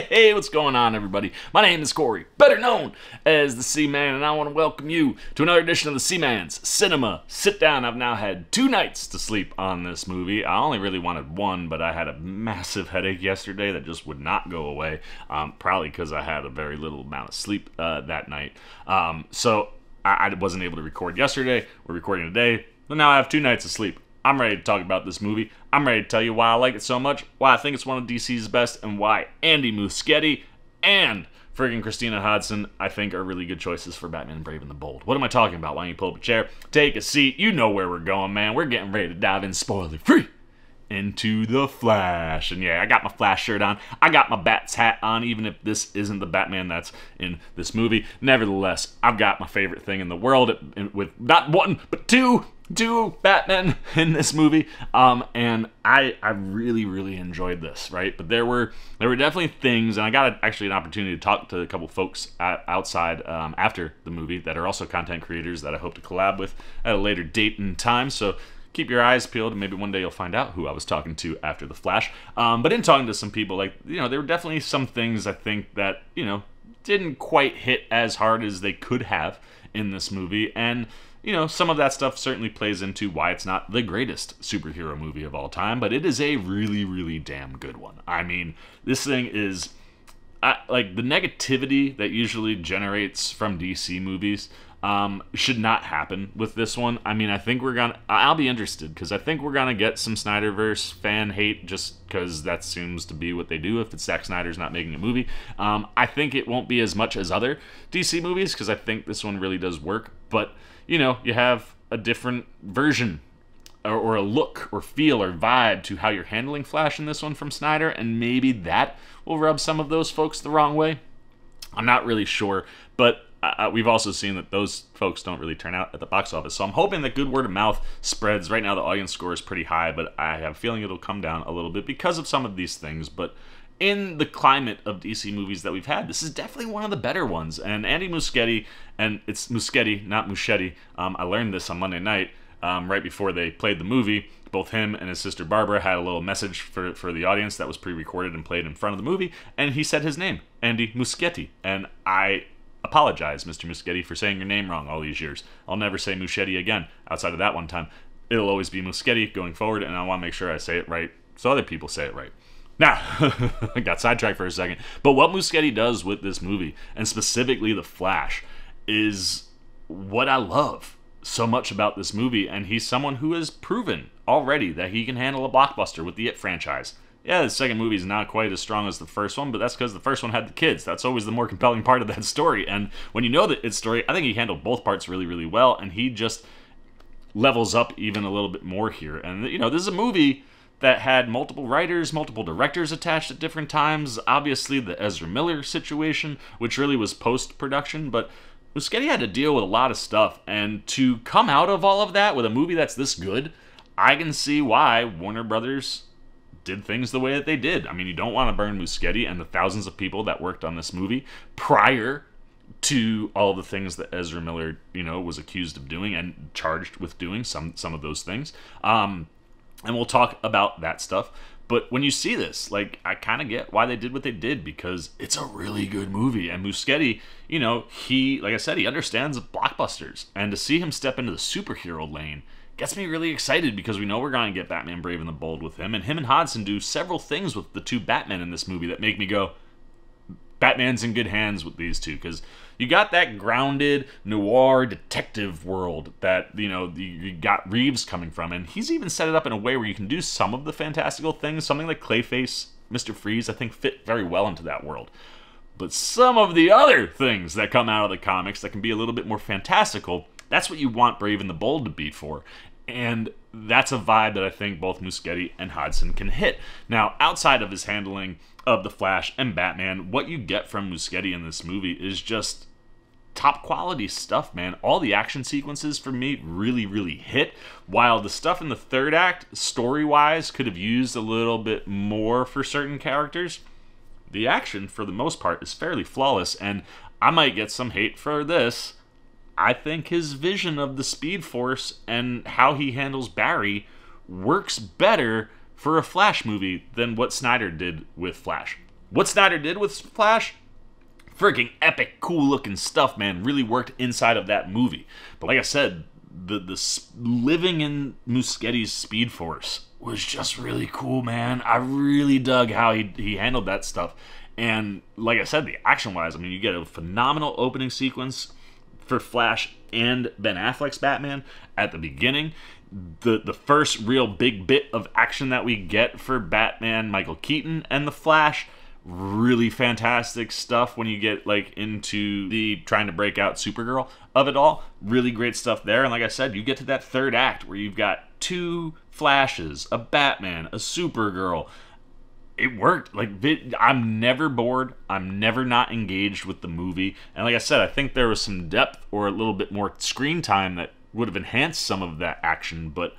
Hey, what's going on, everybody? My name is Corey, better known as the Seaman, and I want to welcome you to another edition of the Seaman's Cinema Sit-Down. I've now had 2 nights to sleep on this movie. I only really wanted 1, but I had a massive headache yesterday that just would not go away, probably because I had a very little amount of sleep that night. So I wasn't able to record yesterday. We're recording today, but now I have 2 nights of sleep. I'm ready to talk about this movie. I'm ready to tell you why I like it so much, why I think it's one of DC's best, and why Andy Muschietti and friggin' Christina Hodson, I think, are really good choices for Batman Brave and the Bold. What am I talking about? Why don't you pull up a chair, take a seat, you know where we're going, man. We're getting ready to dive in spoiler-free into The Flash. And yeah, I got my Flash shirt on. I got my Bat's hat on, even if this isn't the Batman that's in this movie. Nevertheless, I've got my favorite thing in the world with not 1, but 2 Batmen in this movie, and I really enjoyed this, right? But there were definitely things, and I got actually an opportunity to talk to a couple folks outside after the movie that are also content creators that I hope to collab with at a later date and time. So keep your eyes peeled, and maybe one day you'll find out who I was talking to after The Flash. But in talking to some people, there were definitely some things I think that didn't quite hit as hard as they could have in this movie, and some of that stuff certainly plays into why it's not the greatest superhero movie of all time, but it is a really damn good one. I mean, this thing is, like, the negativity that usually generates from DC movies should not happen with this one. I mean, I'll be interested, because I think we're gonna get some Snyderverse fan hate, just because that seems to be what they do if it's Zack Snyder's not making a movie. I think it won't be as much as other DC movies, because I think this one really does work, but you have a different version or a look or feel or vibe to how you're handling Flash in this one from Snyder, and maybe that will rub some of those folks the wrong way. I'm not really sure, but we've also seen that those folks don't really turn out at the box office, so I'm hoping that good word of mouth spreads. Right now the audience score is pretty high, but I have a feeling it'll come down a little bit because of some of these things. But in the climate of DC movies that we've had, this is definitely one of the better ones. And Andy Muschietti, and it's Muschietti, not Muschietti. I learned this on Monday night, right before they played the movie. Both him and his sister Barbara had a little message for the audience that was pre-recorded and played in front of the movie, and he said his name, Andy Muschietti. And I apologize, Mr. Muschietti, for saying your name wrong all these years. I'll never say Muschietti again, outside of that one time. It'll always be Muschietti going forward, and I want to make sure I say it right so other people say it right. Now, I got sidetracked for a second, but what Muschietti does with this movie, and specifically The Flash, is what I love so much about this movie, and he's someone who has proven already that he can handle a blockbuster with the It franchise. Yeah, the second movie is not quite as strong as the first one, but that's because the first one had the kids. That's always the more compelling part of that story, and when you know the It story, I think he handled both parts really well, and he just levels up even a little bit more here. And, this is a movie that had multiple writers, multiple directors attached at different times. Obviously, the Ezra Miller situation, which really was post-production, but Muschietti had to deal with a lot of stuff, and to come out of all of that with a movie that's this good, I can see why Warner Brothers did things the way that they did. I mean, you don't want to burn Muschietti and the thousands of people that worked on this movie prior to all the things that Ezra Miller, was accused of doing and charged with doing, some of those things. And we'll talk about that stuff. But when you see this, I kind of get why they did what they did, because it's a really good movie. And Muschietti, he, like I said, he understands blockbusters. And to see him step into the superhero lane gets me really excited, because we know we're going to get Batman Brave and the Bold with him. And him and Hodson do several things with the 2 Batmen in this movie that make me go, Batman's in good hands with these 2, because you got that grounded noir detective world that you got Reeves coming from, and he's even set it up in a way where you can do some of the fantastical things. Something like Clayface, Mr. Freeze, I think fit very well into that world. But some of the other things that come out of the comics that can be a little bit more fantastical, that's what you want Brave and the Bold to be for. And that's a vibe that I think both Muschietti and Hodson can hit. Now, outside of his handling of The Flash and Batman, what you get from Muschietti in this movie is just top quality stuff, man. All the action sequences for me really hit, while the stuff in the third act, story-wise, could have used a little bit more for certain characters. The action, for the most part, is fairly flawless, and I might get some hate for this. I think his vision of the Speed Force and how he handles Barry works better for a Flash movie than what Snyder did with Flash. what Snyder did with Flash, freaking epic, cool-looking stuff, man. Really worked inside of that movie. But like I said, the living in Muschietti's Speed Force was just really cool, man. I really dug how he handled that stuff. And like I said, the action-wise, I mean, you get a phenomenal opening sequence for Flash and Ben Affleck's Batman at the beginning. The first real big bit of action that we get for Batman, Michael Keaton, and the Flash, really fantastic stuff when you get like into the trying to break out Supergirl of it all. Really great stuff there. And like I said, you get to that third act where you've got 2 Flashes, a Batman, a Supergirl. It worked. Like, I'm never bored. I'm never not engaged with the movie. And like I said, I think there was some depth or a little bit more screen time that would have enhanced some of that action, but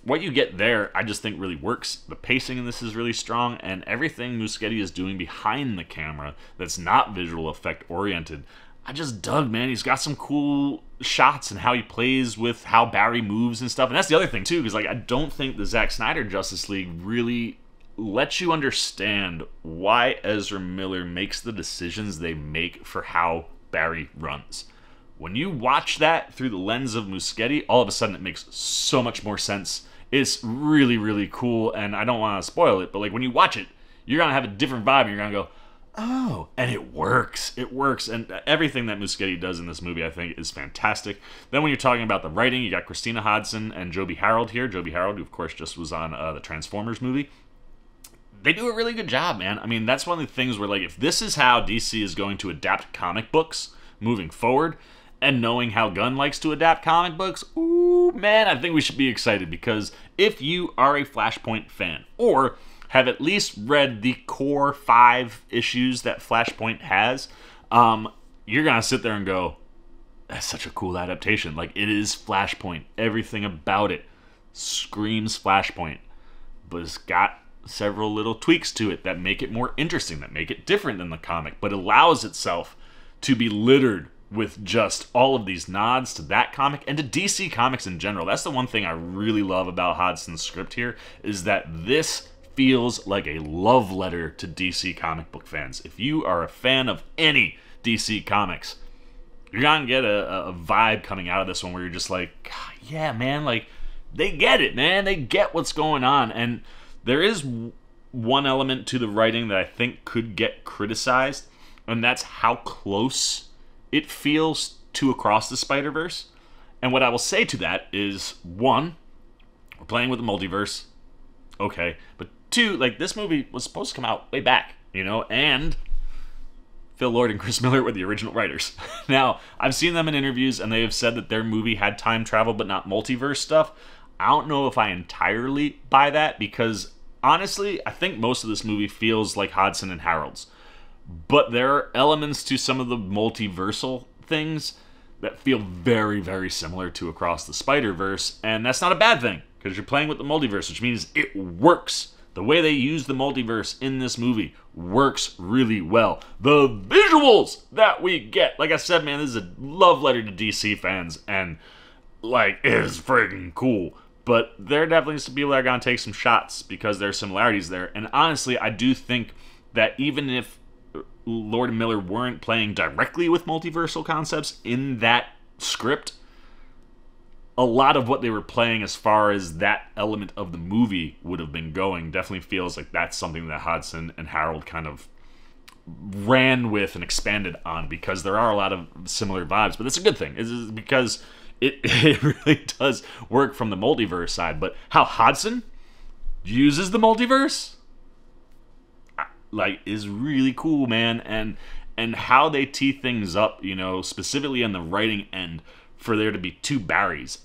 what you get there, I just think really works. The pacing in this is really strong, and everything Muschietti is doing behind the camera that's not visual effect oriented, I just dug, man. He's got some cool shots and how he plays with how Barry moves and stuff. And that's the other thing, too, because like I don't think the Zack Snyder Justice League really lets you understand why Ezra Miller makes the decisions they make for how Barry runs. When you watch that through the lens of Muschietti, all of a sudden it makes so much more sense. It's really, really cool, and I don't want to spoil it, but like when you watch it, you're going to have a different vibe, and you're going to go, oh, and it works. It works, and everything that Muschietti does in this movie, I think, is fantastic. Then when you're talking about the writing, you got Christina Hodson and Joby Harold here. Joby Harold, who of course just was on the Transformers movie. They do a really good job, man. I mean, that's one of the things where, like, if this is how DC is going to adapt comic books moving forward, and knowing how Gunn likes to adapt comic books, ooh, man, I think we should be excited, because if you are a Flashpoint fan, or have at least read the core 5 issues that Flashpoint has, you're going to sit there and go, that's such a cool adaptation. Like, it is Flashpoint. Everything about it screams Flashpoint, but it's got several little tweaks to it that make it more interesting, that make it different than the comic, but allows itself to be littered with just all of these nods to that comic and to DC Comics in general. That's the one thing I really love about Hodson's script here, is that this feels like a love letter to DC comic book fans. If you are a fan of any DC Comics, you're gonna get a vibe coming out of this one where you're just like, God, yeah, man, like, they get it, man. They get what's going on. And there is one element to the writing that I think could get criticized, and that's how close it feels to Across the Spider-Verse. And what I will say to that is, 1, we're playing with the multiverse, okay, but 2, like, this movie was supposed to come out way back, you know, and Phil Lord and Chris Miller were the original writers. Now, I've seen them in interviews, and they have said that their movie had time travel but not multiverse stuff. I don't know if I entirely buy that, because honestly, I think most of this movie feels like Hodson and Harold's. But there are elements to some of the multiversal things that feel very, very similar to Across the Spider-Verse, and that's not a bad thing, because you're playing with the multiverse, which means it works. The way they use the multiverse in this movie works really well. The visuals that we get, like I said, man, this is a love letter to DC fans, and, like, it is freaking cool. But there definitely needs to be people that are going to take some shots, because there are similarities there. And honestly, I do think that even if Lord and Miller weren't playing directly with multiversal concepts in that script, a lot of what they were playing as far as that element of the movie would have been going definitely feels like that's something that Hodson and Harold kind of ran with and expanded on, because there are a lot of similar vibes. But it's a good thing, it's because it really does work from the multiverse side. But how Hodson uses the multiverse, like, is really cool, man. And how they tee things up, you know, specifically on the writing end, for there to be 2 Barrys.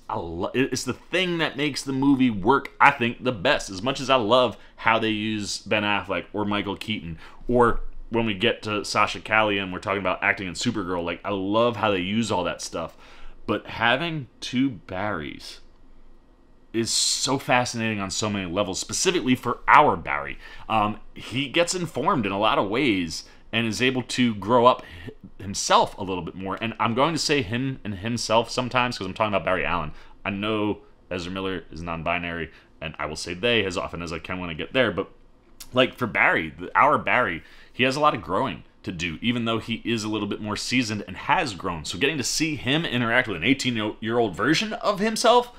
It's the thing that makes the movie work, I think, the best. As much as I love how they use Ben Affleck or Michael Keaton, or when we get to Sasha Calle and we're talking about acting in Supergirl, like, I love how they use all that stuff. But having 2 Barrys is so fascinating on so many levels, specifically for our Barry. He gets informed in a lot of ways and is able to grow up himself a little bit more. And I'm going to say him and himself sometimes, because I'm talking about Barry Allen. I know Ezra Miller is non-binary, and I will say they as often as I can when I get there, but like for Barry, our Barry, he has a lot of growing to do, even though he is a little bit more seasoned and has grown. So getting to see him interact with an 18-year-old version of himself,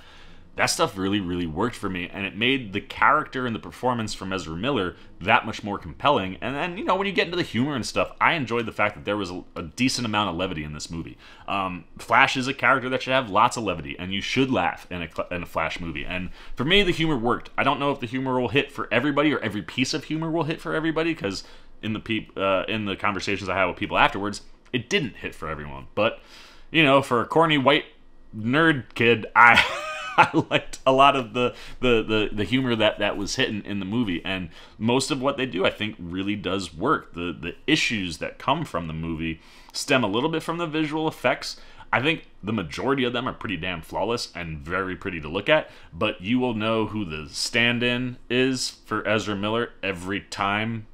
that stuff really, really worked for me, and it made the character and the performance from Ezra Miller that much more compelling. And then, you know, when you get into the humor and stuff, I enjoyed the fact that there was a decent amount of levity in this movie. Flash is a character that should have lots of levity, and you should laugh in a Flash movie. And for me, the humor worked. I don't know if the humor will hit for everybody, or every piece of humor will hit for everybody, because in the conversations I had with people afterwards, it didn't hit for everyone. But, you know, for a corny white nerd kid, I liked a lot of the humor that was hitting in the movie, and most of what they do, I think, really does work. The issues that come from the movie stem a little bit from the visual effects. I think the majority of them are pretty damn flawless and very pretty to look at, but you will know who the stand-in is for Ezra Miller every time,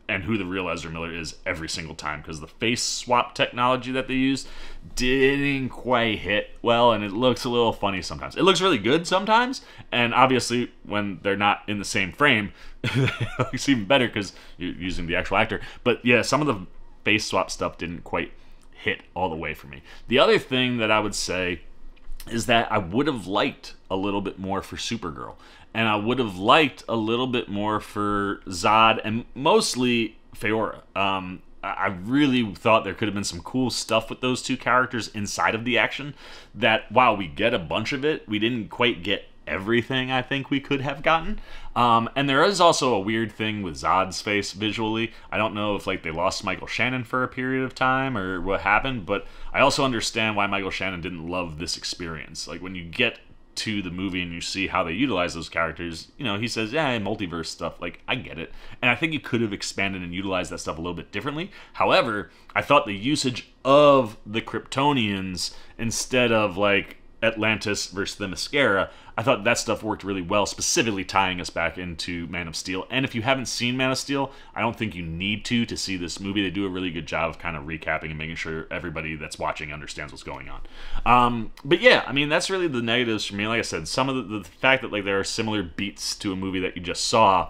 and who the real Ezra Miller is every single time, because the face swap technology that they used didn't quite hit well, and it looks a little funny sometimes. It looks really good sometimes, and obviously when they're not in the same frame, it looks even better because you're using the actual actor. But yeah, some of the face swap stuff didn't quite hit all the way for me. The other thing that I would say is that I would have liked a little bit more for Supergirl. And I would have liked a little bit more for Zod, and mostly Feora. I really thought there could have been some cool stuff with those two characters inside of the action, that while we get a bunch of it, we didn't quite get everything I think we could have gotten. And there is also a weird thing with Zod's face visually. I don't know if like they lost Michael Shannon for a period of time or what happened, but I also understand why Michael Shannon didn't love this experience. Like when you get to the movie and you see how they utilize those characters, you know, he says, yeah, multiverse stuff, like, I get it. And I think you could have expanded and utilized that stuff a little bit differently. However, I thought the usage of the Kryptonians instead of, like, Atlantis versus the Mascara, I thought that stuff worked really well, specifically tying us back into Man of Steel. And if you haven't seen Man of Steel, I don't think you need to see this movie. They do a really good job of kind of recapping and making sure everybody that's watching understands what's going on. But yeah, I mean, that's really the negatives for me. Like I said, some of the fact that like there are similar beats to a movie that you just saw,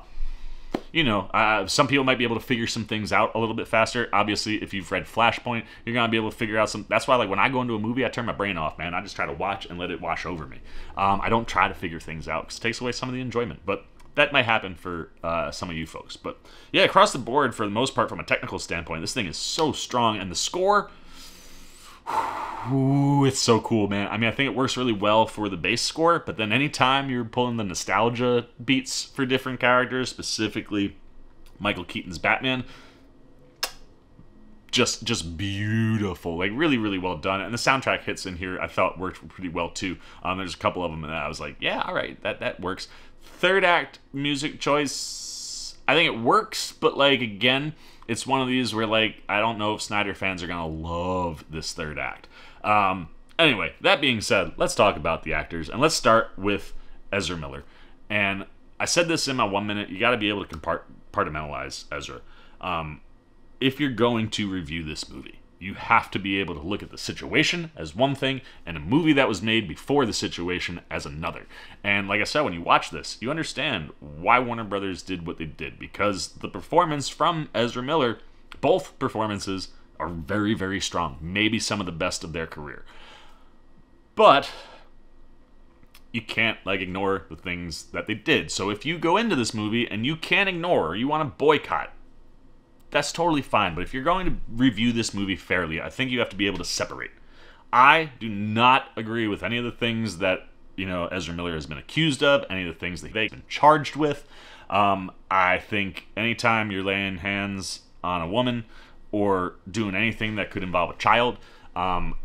you know, some people might be able to figure some things out a little bit faster. Obviously, if you've read Flashpoint, you're going to be able to figure out some... That's why, like, when I go into a movie, I turn my brain off, man. I just try to watch and let it wash over me. I don't try to figure things out because it takes away some of the enjoyment. But that might happen for some of you folks. But, yeah, across the board, for the most part, from a technical standpoint, this thing is so strong. And the score... Ooh, it's so cool, man. I mean, I think it works really well for the base score, but then anytime you're pulling the nostalgia beats for different characters, specifically Michael Keaton's Batman, just beautiful. Like, really, really well done. And the soundtrack hits in here, I felt worked pretty well, too. There's a couple of them that I was like, yeah, all right, that works. Third act music choice, I think it works, but, like, again... It's one of these where, like, I don't know if Snyder fans are going to love this third act. Anyway, that being said, let's talk about the actors. And let's start with Ezra Miller. And I said this in my 1 minute. You got to be able to compartmentalize Ezra. If you're going to review this movie, you have to be able to look at the situation as one thing and a movie that was made before the situation as another. And like I said, when you watch this, you understand why Warner Brothers did what they did, because the performance from Ezra Miller, both performances, are very, very strong. Maybe some of the best of their career. But you can't, like, ignore the things that they did. So if you go into this movie and you can't ignore, or you want to boycott, that's totally fine. But if you're going to review this movie fairly, I think you have to be able to separate. I do not agree with any of the things that, you know, Ezra Miller has been accused of, any of the things that they've been charged with. I think anytime you're laying hands on a woman or doing anything that could involve a child,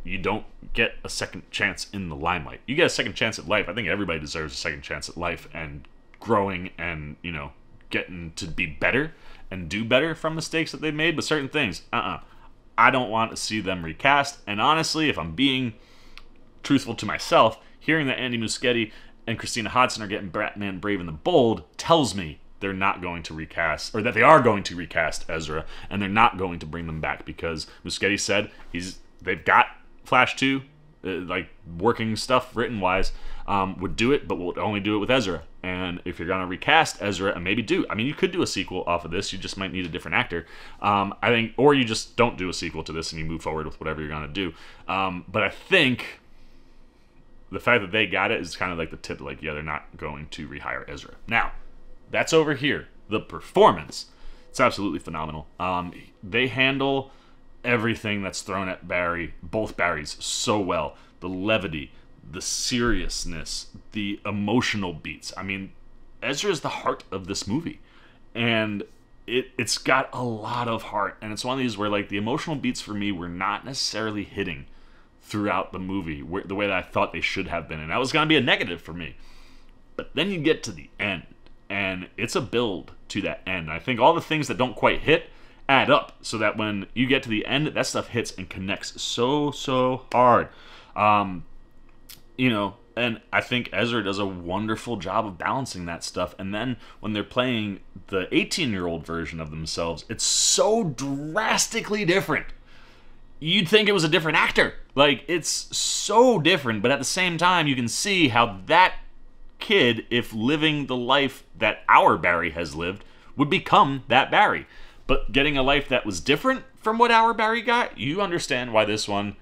you don't get a second chance in the limelight. You get a second chance at life. I think everybody deserves a second chance at life and growing and, you know, getting to be better and do better from mistakes that they've made. But certain things, I don't want to see them recast. And honestly, if I'm being truthful to myself, hearing that Andy Muschietti and Christina Hodson are getting Batman Brave and the Bold tells me they're not going to recast, or that they are going to recast Ezra, and they're not going to bring them back, because Muschietti said they've got Flash 2, like working stuff written wise, would do it, but would only do it with Ezra. And if you're gonna recast Ezra, and maybe do, I mean, you could do a sequel off of this. You just might need a different actor. I think, or you just don't do a sequel to this and you move forward with whatever you're gonna do. But I think the fact that they got it is kind of like the tip, like, yeah, they're not going to rehire Ezra. Now, that's over here. The performance, it's absolutely phenomenal. They handle everything that's thrown at Barry, both Barrys, so well. The levity, the seriousness, the emotional beats. I mean, Ezra is the heart of this movie. And it's got a lot of heart. And it's one of these where, like, the emotional beats for me were not necessarily hitting throughout the movie the way that I thought they should have been. And that was going to be a negative for me. But then you get to the end, and it's a build to that end. I think all the things that don't quite hit add up so that when you get to the end, that stuff hits and connects so hard. You know, and I think Ezra does a wonderful job of balancing that stuff. And then when they're playing the 18-year-old version of themselves, it's so drastically different. You'd think it was a different actor. Like, it's so different, but at the same time, you can see how that kid, if living the life that our Barry has lived, would become that Barry. But getting a life that was different from what our Barry got, you understand why this one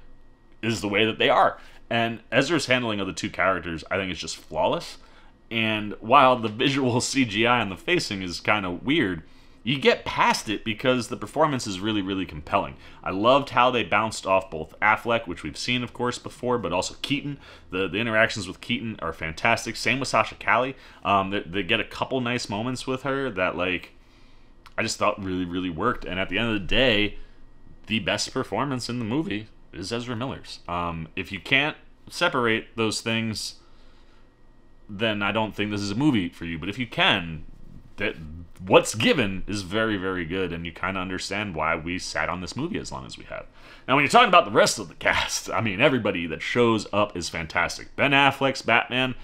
is the way that they are. And Ezra's handling of the two characters, I think, is just flawless. And while the visual CGI on the facing is kind of weird, you get past it because the performance is really compelling. I loved how they bounced off both Affleck, which we've seen, of course, before, but also Keaton. The interactions with Keaton are fantastic. Same with Sasha Calle. They get a couple nice moments with her that, like, I just thought really worked. And at the end of the day, the best performance in the movie is Ezra Miller's. If you can't separate those things, then I don't think this is a movie for you. But if you can, that what's given is very good, and you kind of understand why we sat on this movie as long as we have. Now, when you're talking about the rest of the cast, I mean, everybody that shows up is fantastic. Ben Affleck's Batman.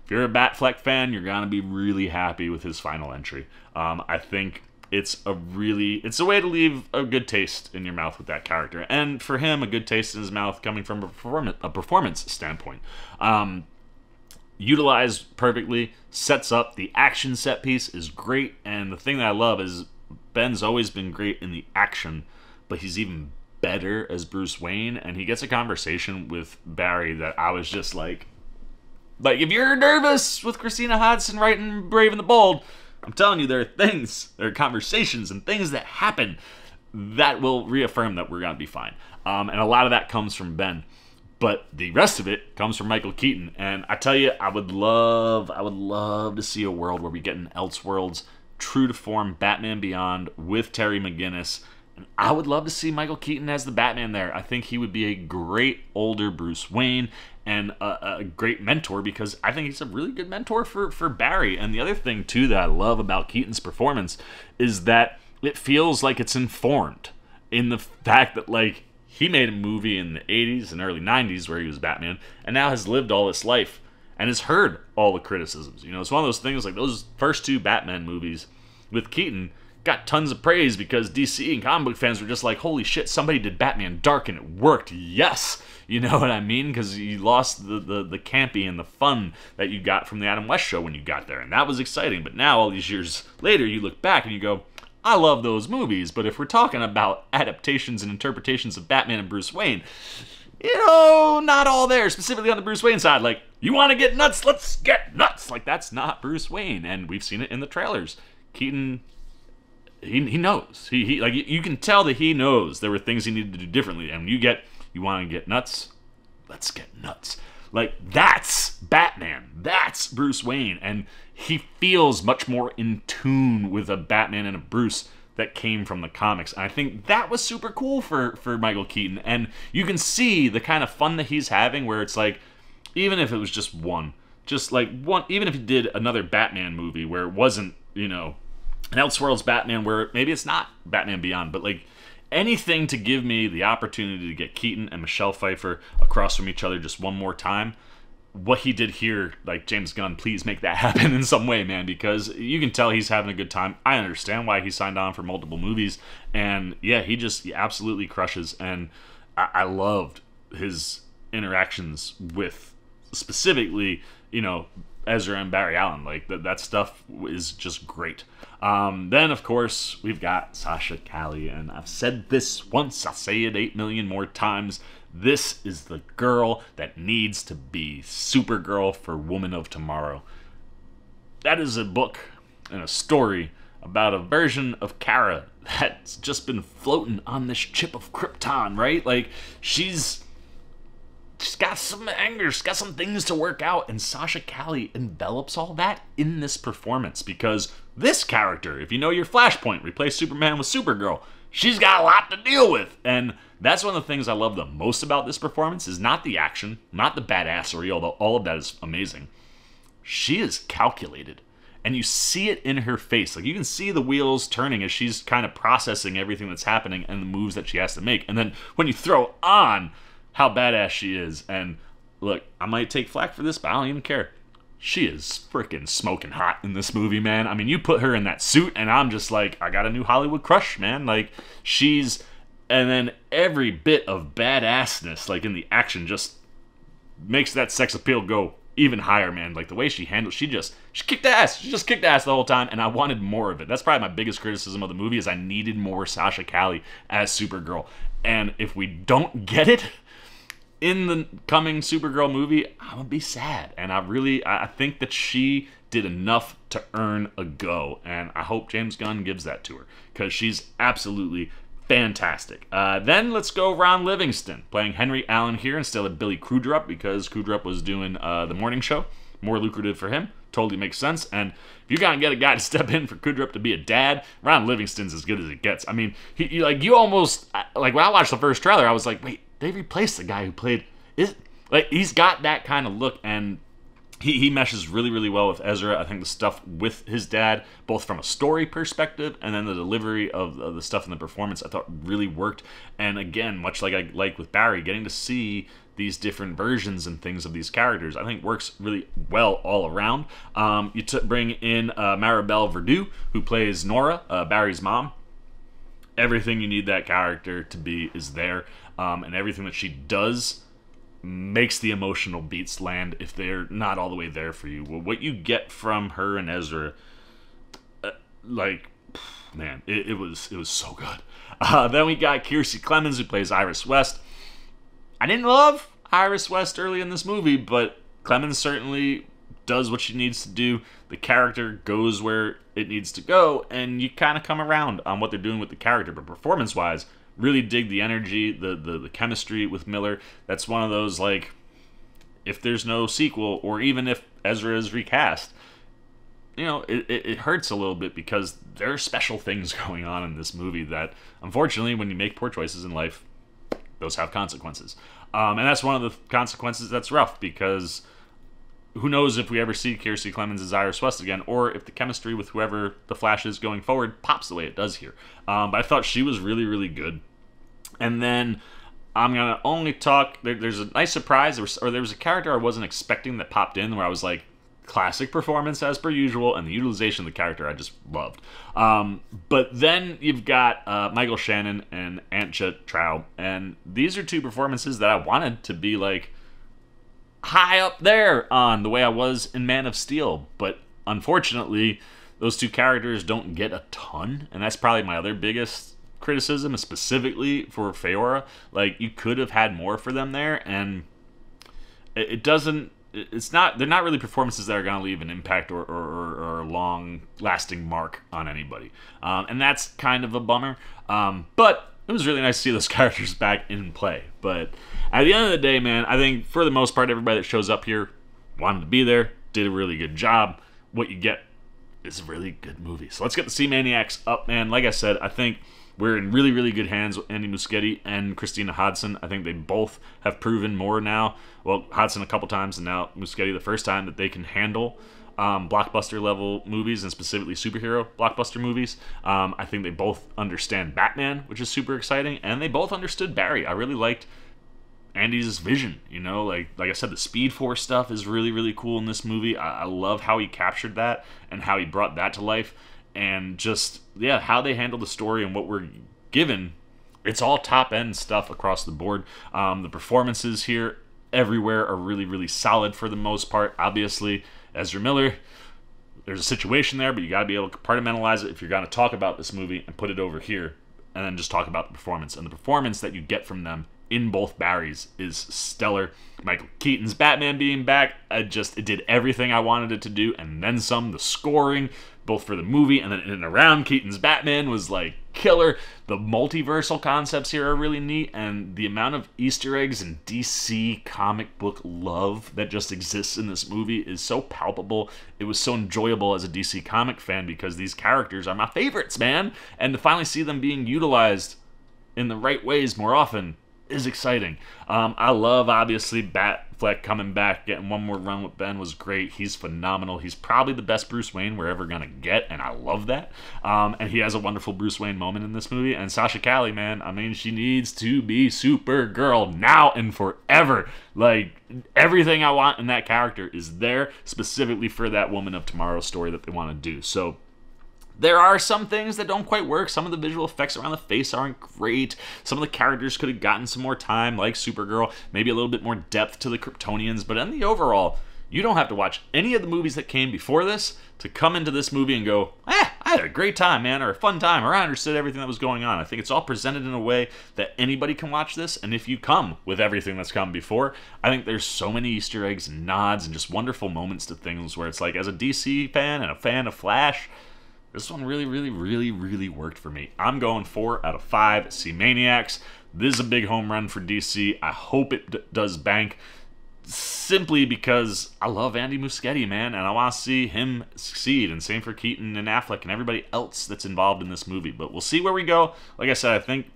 If you're a Batfleck fan, you're gonna be really happy with his final entry. I think it's a way to leave a good taste in your mouth with that character, and for him, a good taste in his mouth coming from a performance standpoint. Utilized perfectly, sets up. The action set piece is great, and the thing that I love is Ben's always been great in the action, but he's even better as Bruce Wayne, and he gets a conversation with Barry that I was just like if you're nervous with Christina Hodson writing Brave and the Bold, I'm telling you, there are conversations and things that happen that will reaffirm that we're gonna be fine. And a lot of that comes from Ben. But the rest of it comes from Michael Keaton. And I tell you, I would love to see a world where we get an Elseworlds, true to form Batman Beyond with Terry McGinnis. And I would love to see Michael Keaton as the Batman there. I think he would be a great older Bruce Wayne and a great mentor, because I think he's a really good mentor for Barry. And the other thing, too, that I love about Keaton's performance is that it feels like it's informed in the fact that, like, he made a movie in the 80s and early 90s where he was Batman, and now has lived all his life and has heard all the criticisms. You know, it's one of those things, like those first two Batman movies with Keaton got tons of praise because DC and comic book fans were just like, holy shit, somebody did Batman Dark and it worked. Yes! You know what I mean? Because you lost the campy and the fun that you got from the Adam West show when you got there, and that was exciting. But now, all these years later, you look back and you go, I love those movies, but if we're talking about adaptations and interpretations of Batman and Bruce Wayne, you know, not all there, specifically on the Bruce Wayne side. Like, you want to get nuts? Let's get nuts! Like, that's not Bruce Wayne, and we've seen it in the trailers. Keaton, he knows. He like, you can tell that he knows there were things he needed to do differently, and you want to get nuts? Let's get nuts. Like, that's Batman. That's Bruce Wayne. And he feels much more in tune with a Batman and a Bruce that came from the comics. And I think that was super cool for Michael Keaton. And you can see the kind of fun that he's having, where it's like, even if it was just one, even if he did another Batman movie where it wasn't, you know, an Elseworlds Batman, where maybe it's not Batman Beyond, but like, anything to give me the opportunity to get Keaton and Michelle Pfeiffer across from each other just one more time. What he did here, like, James Gunn, please make that happen in some way, man, because you can tell he's having a good time. I understand why he signed on for multiple movies, and yeah, he absolutely crushes, and I loved his interactions with, specifically, you know, Ezra and Barry Allen. Like, that stuff is just great. Then, of course, we've got Sasha Calle, and I've said this once, I'll say it 8 million more times. This is the girl that needs to be Supergirl for Woman of Tomorrow. That is a book and a story about a version of Kara that's just been floating on this chip of Krypton, right? Like, she's got some anger, she's got some things to work out, and Sasha Calle envelops all that in this performance, because this character, if you know your Flashpoint, replace Superman with Supergirl, she's got a lot to deal with, and that's one of the things I love the most about this performance, is not the action, not the badassery, although all of that is amazing. She is calculated, and you see it in her face. Like, you can see the wheels turning as she's kind of processing everything that's happening and the moves that she has to make, and then when you throw on how badass she is, and look, I might take flack for this, but I don't even care. She is freaking smoking hot in this movie, man. I mean, you put her in that suit, and I'm just like, I got a new Hollywood crush, man. Like, she's... And then every bit of badassness, like, in the action, just makes that sex appeal go even higher, man. Like, the way she handled... She kicked ass. She just kicked ass the whole time, and I wanted more of it. That's probably my biggest criticism of the movie, is I needed more Sasha Calle as Supergirl. And if we don't get it in the coming Supergirl movie, I'm gonna be sad. And I think that she did enough to earn a go, and I hope James Gunn gives that to her, because she's absolutely fantastic. Then let's go Ron Livingston, playing Henry Allen here instead of Billy Crudup, because Crudup was doing the morning show. More lucrative for him. Totally makes sense. And if you gotta get a guy to step in for Crudup to be a dad, Ron Livingston's as good as it gets. I mean, you almost, like, when I watched the first trailer, I was like, wait, they replaced the guy who played... he's got that kind of look, and he meshes really, really well with Ezra. I think the stuff with his dad, both from a story perspective and then the delivery of the stuff in the performance, I thought really worked. And again, much like I like with Barry, getting to see these different versions and things of these characters, I think works really well all around. You bring in Maribel Verdú, who plays Nora, Barry's mom. Everything you need that character to be is there, and everything that she does makes the emotional beats land if they're not all the way there for you. Well, what you get from her and Ezra, man, it was so good. Then we got Kiersey Clemons, who plays Iris West. I didn't love Iris West early in this movie, but Clemons certainly does what she needs to do. The character goes where it needs to go, and you kind of come around on what they're doing with the character. But performance-wise, really dig the energy, the chemistry with Miller. That's one of those, like, if there's no sequel, or even if Ezra is recast, you know, it hurts a little bit, because there are special things going on in this movie that, unfortunately, when you make poor choices in life, those have consequences. And that's one of the consequences that's rough, because who knows if we ever see Kiersey Clemons as Iris West again, or if the chemistry with whoever the Flash is going forward pops the way it does here. But I thought she was really, really good. And then I'm going to only talk... There's a nice surprise, there was a character I wasn't expecting that popped in, where I was like, classic performance as per usual, and the utilization of the character I just loved. But then you've got Michael Shannon and Antje Traub, and these are two performances that I wanted to be, like, high up there on the way I was in Man of Steel, but unfortunately those two characters don't get a ton, and that's probably my other biggest criticism, specifically for Feora. Like, you could have had more for them there, and they're not really performances that are going to leave an impact or a long-lasting mark on anybody. And that's kind of a bummer. But it was really nice to see those characters back in play. But at the end of the day, man, I think for the most part, everybody that shows up here wanted to be there, did a really good job. What you get is a really good movie. So let's get the Sea-Maniacs up, man. Like I said, I think we're in really, really good hands with Andy Muschietti and Christina Hodson. I think they both have proven more now. Well, Hodson a couple times, and now Muschietti the first time, that they can handle blockbuster-level movies, and specifically superhero blockbuster movies. I think they both understand Batman, which is super exciting, and they both understood Barry. I really liked Andy's vision, you know, like I said, the Speed Force stuff is really, really cool in this movie. I love how he captured that and how he brought that to life. And just, yeah, how they handle the story and what we're given, it's all top-end stuff across the board. The performances here everywhere are really, really solid for the most part. Obviously, Ezra Miller, there's a situation there, but you got to be able to compartmentalize it if you're going to talk about this movie and put it over here and then just talk about the performance. And the performance that you get from them in both Barrys is stellar. Michael Keaton's Batman being back, it did everything I wanted it to do, and then some. The scoring, both for the movie and then in and around Keaton's Batman, was like killer. The multiversal concepts here are really neat, and the amount of Easter eggs and DC comic book love that just exists in this movie is so palpable. It was so enjoyable as a DC comic fan because these characters are my favorites, man, and to finally see them being utilized in the right ways more often is exciting. I love, obviously, Affleck coming back, getting one more run with Ben was great. He's phenomenal. He's probably the best Bruce Wayne we're ever going to get, and I love that. And he has a wonderful Bruce Wayne moment in this movie. And Sasha Calle, man, I mean, she needs to be Supergirl now and forever. Like, everything I want in that character is there, specifically for that Woman of Tomorrow story that they want to do. So, there are some things that don't quite work. Some of the visual effects around the face aren't great. Some of the characters could have gotten some more time, like Supergirl. Maybe a little bit more depth to the Kryptonians. But in the overall, you don't have to watch any of the movies that came before this to come into this movie and go, I had a great time, man, or a fun time, or I understood everything that was going on. I think it's all presented in a way that anybody can watch this. And if you come with everything that's come before, I think there's so many Easter eggs and nods and just wonderful moments to things where it's like, as a DC fan and a fan of Flash, this one really, really, really, really worked for me. I'm going 4 out of 5 C-Maniacs. This is a big home run for DC. I hope it does bank, simply because I love Andy Muschietti, man, and I want to see him succeed. And same for Keaton and Affleck and everybody else that's involved in this movie. But we'll see where we go. Like I said, I think,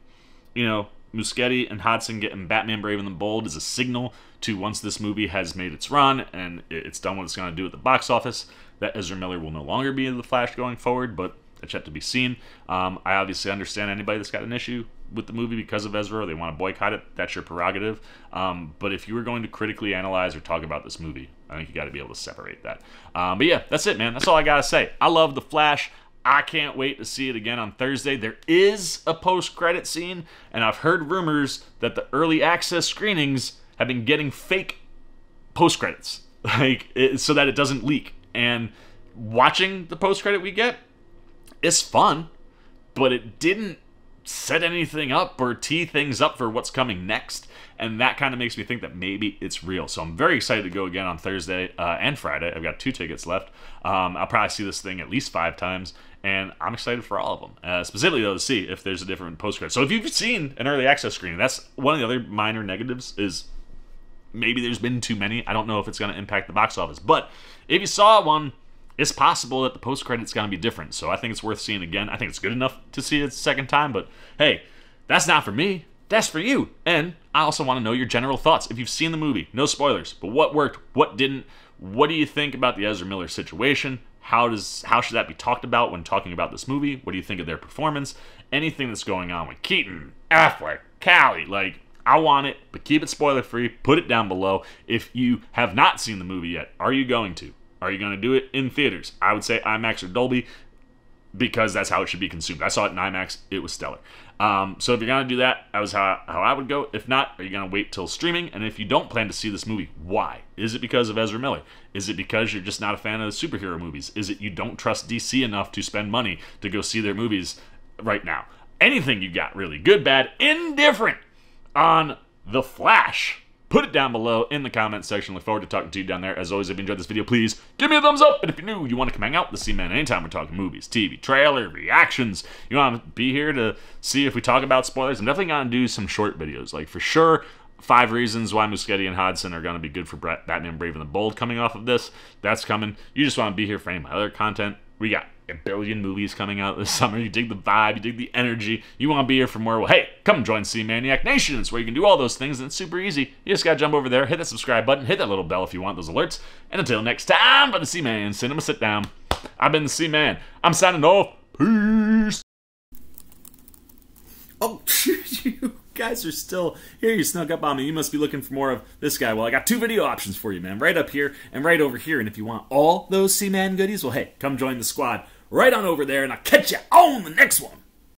Muschietti and Hodson getting Batman Brave and the Bold is a signal to, once this movie has made its run and it's done what it's going to do at the box office, that Ezra Miller will no longer be in The Flash going forward, but that's yet to be seen. I obviously understand anybody that's got an issue with the movie because of Ezra, or they want to boycott it, that's your prerogative. But if you were going to critically analyze or talk about this movie, I think you got to be able to separate that. But yeah, that's it, man. That's all I got to say. I love The Flash. I can't wait to see it again on Thursday. There is a post-credit scene, and I've heard rumors that the early access screenings have been getting fake post-credits, so that it doesn't leak. And watching the post-credit we get is fun, but it didn't set anything up or tee things up for what's coming next. And that kind of makes me think that maybe it's real. So I'm very excited to go again on Thursday and Friday. I've got 2 tickets left. I'll probably see this thing at least 5 times. And I'm excited for all of them. Specifically, though, to see if there's a different post-credit. So if you've seen an early access screening, that's one of the other minor negatives, is maybe there's been too many. I don't know if it's going to impact the box office. But if you saw one, it's possible that the post-credit's going to be different. So I think it's worth seeing again. I think it's good enough to see it a second time. But hey, that's not for me. That's for you. And I also want to know your general thoughts. If you've seen the movie, no spoilers, but what worked, what didn't? What do you think about the Ezra Miller situation? How should that be talked about when talking about this movie? What do you think of their performance? Anything that's going on with Keaton, Affleck, Calle, I want it, but keep it spoiler-free. Put it down below. If you have not seen the movie yet, are you going to? Are you going to do it in theaters? I would say IMAX or Dolby, because that's how it should be consumed. I saw it in IMAX. It was stellar. So if you're going to do that, that was how I would go. If not, are you going to wait till streaming? And if you don't plan to see this movie, why? Is it because of Ezra Miller? Is it because you're just not a fan of the superhero movies? Is it you don't trust DC enough to spend money to go see their movies right now? Anything you got, really. Good, bad, indifferent on The Flash. Put it down below in the comments section. Look forward to talking to you down there. As always, if you enjoyed this video, please give me a thumbs up. And if you're new, you want to come hang out with the C-Man anytime we're talking movies, TV, trailer, reactions, you want to be here to see if we talk about spoilers, I'm definitely going to do some short videos. For sure, 5 reasons why Muschietti and Hodson are going to be good for Batman Brave and the Bold coming off of this. That's coming. You just want to be here for any of my other content. We got a billion movies coming out this summer. You dig the vibe, you dig the energy. You want to be here for more? Well, hey, come join C-Maniac Nation. It's where you can do all those things, and it's super easy. You just got to jump over there, hit that subscribe button, hit that little bell if you want those alerts. And until next time, for the C-Man Cinema Sit Down, I've been the C-Man. I'm signing off. Peace. Oh, you guys are still here. You snuck up on me. You must be looking for more of this guy. Well, I got 2 video options for you, man. Right up here and right over here. And if you want all those C-Man goodies, well, hey, come join the squad right on over there, and I'll catch you on the next one.